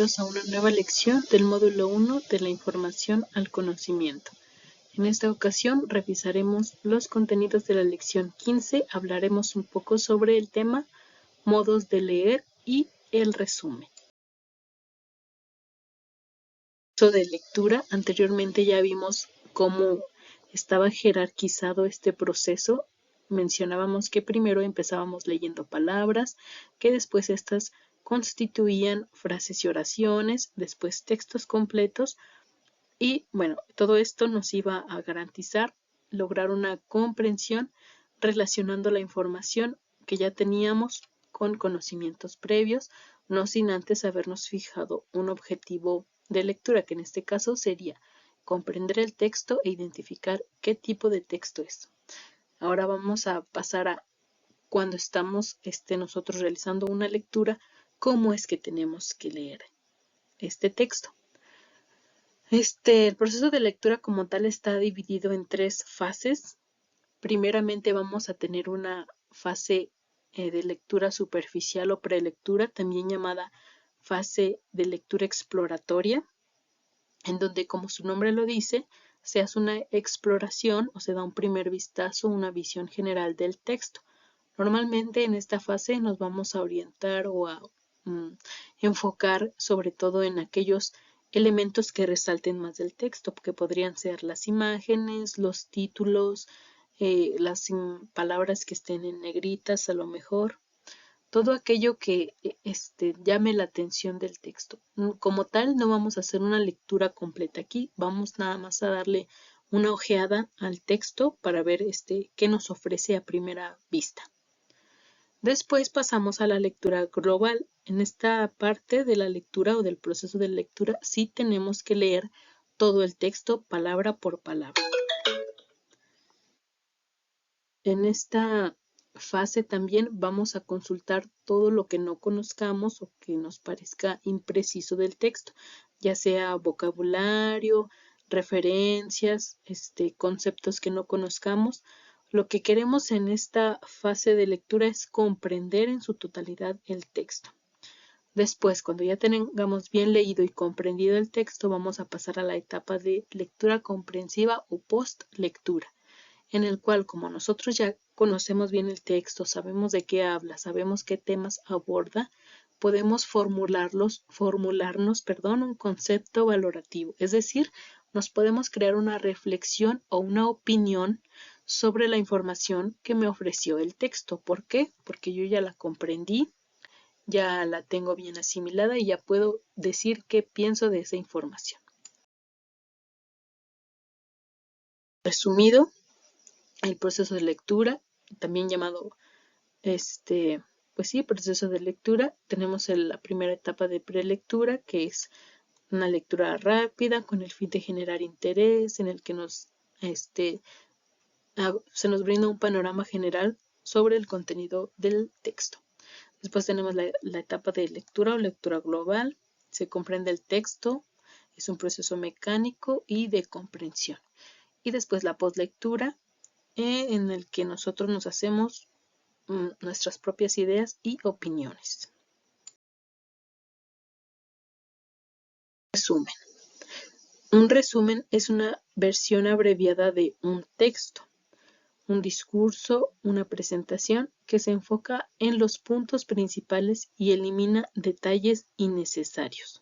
Bienvenidos a una nueva lección del módulo 1 de la información al conocimiento. En esta ocasión revisaremos los contenidos de la lección 15, hablaremos un poco sobre el tema modos de leer y el resumen. De lectura, anteriormente ya vimos cómo estaba jerarquizado este proceso. Mencionábamos que primero empezábamos leyendo palabras, que después estas constituían frases y oraciones, después textos completos y bueno, todo esto nos iba a garantizar lograr una comprensión relacionando la información que ya teníamos con conocimientos previos, no sin antes habernos fijado un objetivo de lectura, que en este caso sería comprender el texto e identificar qué tipo de texto es. Ahora vamos a pasar a cuando estamos nosotros realizando una lectura, cómo es que tenemos que leer este texto. El proceso de lectura como tal está dividido en 3 fases. Primeramente vamos a tener una fase de lectura superficial o prelectura, también llamada fase de lectura exploratoria, en donde, como su nombre lo dice, se hace una exploración o se da un primer vistazo, una visión general del texto. Normalmente en esta fase nos vamos a orientar o a enfocar sobre todo en aquellos elementos que resalten más del texto, que podrían ser las imágenes, los títulos, las palabras que estén en negritas a lo mejor, todo aquello que llame la atención del texto. Como tal, no vamos a hacer una lectura completa aquí, vamos nada más a darle una ojeada al texto para ver qué nos ofrece a primera vista. Después pasamos a la lectura global. En esta parte de la lectura o del proceso de lectura sí tenemos que leer todo el texto palabra por palabra. En esta fase también vamos a consultar todo lo que no conozcamos o que nos parezca impreciso del texto, ya sea vocabulario, referencias, conceptos que no conozcamos. Lo que queremos en esta fase de lectura es comprender en su totalidad el texto. Después, cuando ya tengamos bien leído y comprendido el texto, vamos a pasar a la etapa de lectura comprensiva o post-lectura, en el cual, como nosotros ya conocemos bien el texto, sabemos de qué habla, sabemos qué temas aborda, podemos formularnos, un concepto valorativo, es decir, nos podemos crear una reflexión o una opinión sobre la información que me ofreció el texto. ¿Por qué? Porque yo ya la comprendí, ya la tengo bien asimilada y ya puedo decir qué pienso de esa información. Resumido, el proceso de lectura, también llamado proceso de lectura, tenemos la primera etapa de prelectura, que es una lectura rápida con el fin de generar interés, en el que se nos brinda un panorama general sobre el contenido del texto. Después tenemos la etapa de lectura o lectura global, se comprende el texto, es un proceso mecánico y de comprensión. Y después la postlectura, en el que nosotros nos hacemos nuestras propias ideas y opiniones. Resumen. Un resumen es una versión abreviada de un texto, un discurso, una presentación que se enfoca en los puntos principales y elimina detalles innecesarios.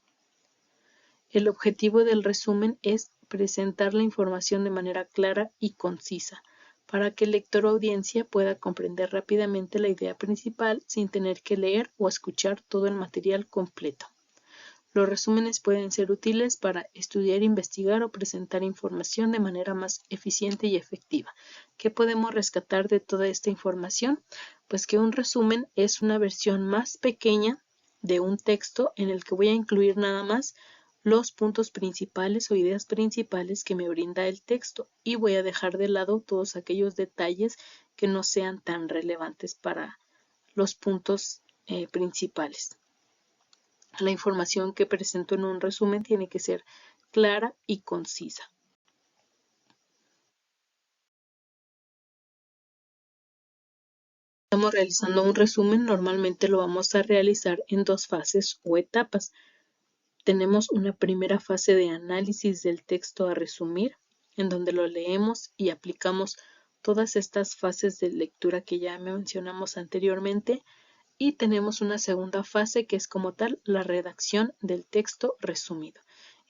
El objetivo del resumen es presentar la información de manera clara y concisa, para que el lector o audiencia pueda comprender rápidamente la idea principal sin tener que leer o escuchar todo el material completo. Los resúmenes pueden ser útiles para estudiar, investigar o presentar información de manera más eficiente y efectiva. ¿Qué podemos rescatar de toda esta información? Pues que un resumen es una versión más pequeña de un texto en el que voy a incluir nada más los puntos principales o ideas principales que me brinda el texto y voy a dejar de lado todos aquellos detalles que no sean tan relevantes para los puntos principales. La información que presento en un resumen tiene que ser clara y concisa. Estamos realizando un resumen, normalmente lo vamos a realizar en 2 fases o etapas. tenemos una primera fase de análisis del texto a resumir, en donde lo leemos y aplicamos todas estas fases de lectura que ya mencionamos anteriormente, y tenemos una segunda fase que es como tal la redacción del texto resumido,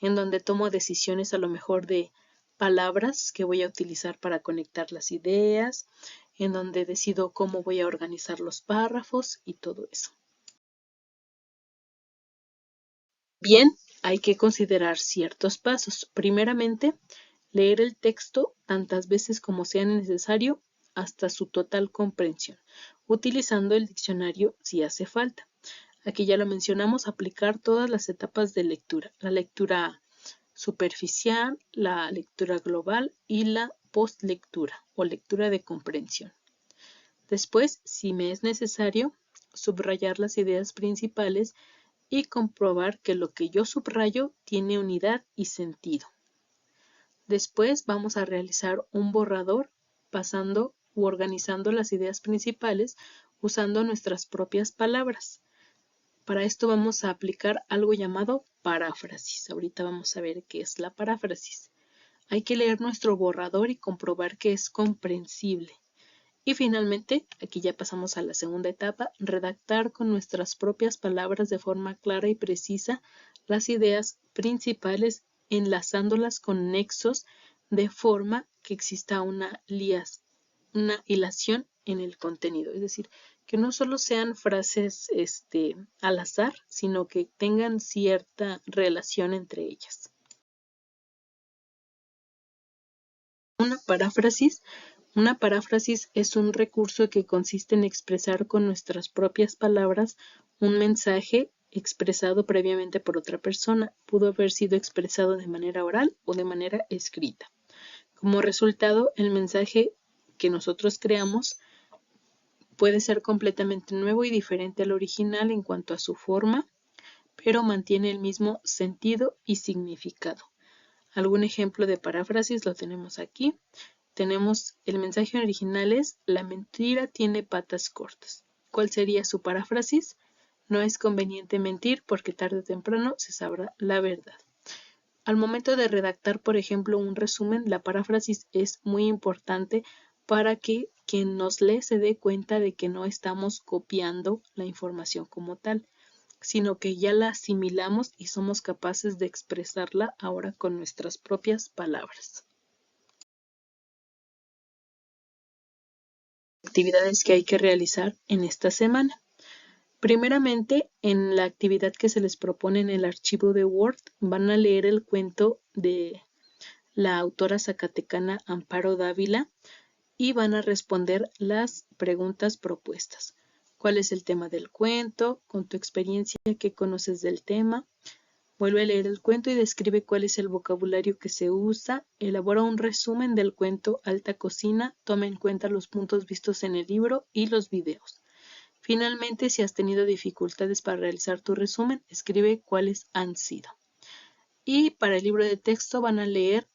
en donde tomo decisiones a lo mejor de palabras que voy a utilizar para conectar las ideas, en donde decido cómo voy a organizar los párrafos y todo eso. Bien, hay que considerar ciertos pasos. Primeramente, leer el texto tantas veces como sea necesario hasta su total comprensión, utilizando el diccionario si hace falta. Aquí ya lo mencionamos, aplicar todas las etapas de lectura. La lectura superficial, la lectura global y la postlectura o lectura de comprensión. Después, si me es necesario, subrayar las ideas principales y comprobar que lo que yo subrayo tiene unidad y sentido. Después vamos a realizar un borrador pasando u organizando las ideas principales usando nuestras propias palabras. Para esto vamos a aplicar algo llamado paráfrasis. Ahorita vamos a ver qué es la paráfrasis. Hay que leer nuestro borrador y comprobar que es comprensible. Y finalmente, aquí ya pasamos a la segunda etapa, redactar con nuestras propias palabras de forma clara y precisa las ideas principales, enlazándolas con nexos de forma que exista una hilación en el contenido. Es decir, que no solo sean frases al azar, sino que tengan cierta relación entre ellas. Una paráfrasis es un recurso que consiste en expresar con nuestras propias palabras un mensaje expresado previamente por otra persona. Pudo haber sido expresado de manera oral o de manera escrita. Como resultado, el mensaje que nosotros creamos puede ser completamente nuevo y diferente al original en cuanto a su forma, pero mantiene el mismo sentido y significado. Algún ejemplo de paráfrasis lo tenemos aquí. Tenemos el mensaje original es: la mentira tiene patas cortas. ¿Cuál sería su paráfrasis? No es conveniente mentir porque tarde o temprano se sabrá la verdad. Al momento de redactar, por ejemplo, un resumen, la paráfrasis es muy importante para que quien nos lee se dé cuenta de que no estamos copiando la información como tal, sino que ya la asimilamos y somos capaces de expresarla ahora con nuestras propias palabras. Actividades que hay que realizar en esta semana. Primeramente, en la actividad que se les propone en el archivo de Word, van a leer el cuento de la autora zacatecana Amparo Dávila y van a responder las preguntas propuestas. ¿Cuál es el tema del cuento? Con tu experiencia, ¿qué conoces del tema? Vuelve a leer el cuento y describe cuál es el vocabulario que se usa. Elabora un resumen del cuento Alta Cocina. Toma en cuenta los puntos vistos en el libro y los videos. Finalmente, si has tenido dificultades para realizar tu resumen, escribe cuáles han sido. Y para el libro de texto van a leer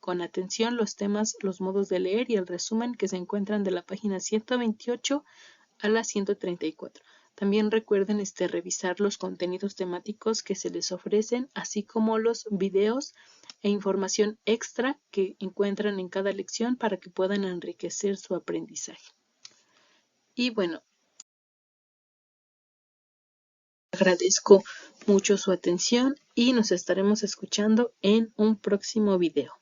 con atención los temas, los modos de leer y el resumen que se encuentran de la página 128 a la 134. También recuerden revisar los contenidos temáticos que se les ofrecen, así como los videos e información extra que encuentran en cada lección para que puedan enriquecer su aprendizaje. Y bueno, agradezco mucho su atención y nos estaremos escuchando en un próximo video.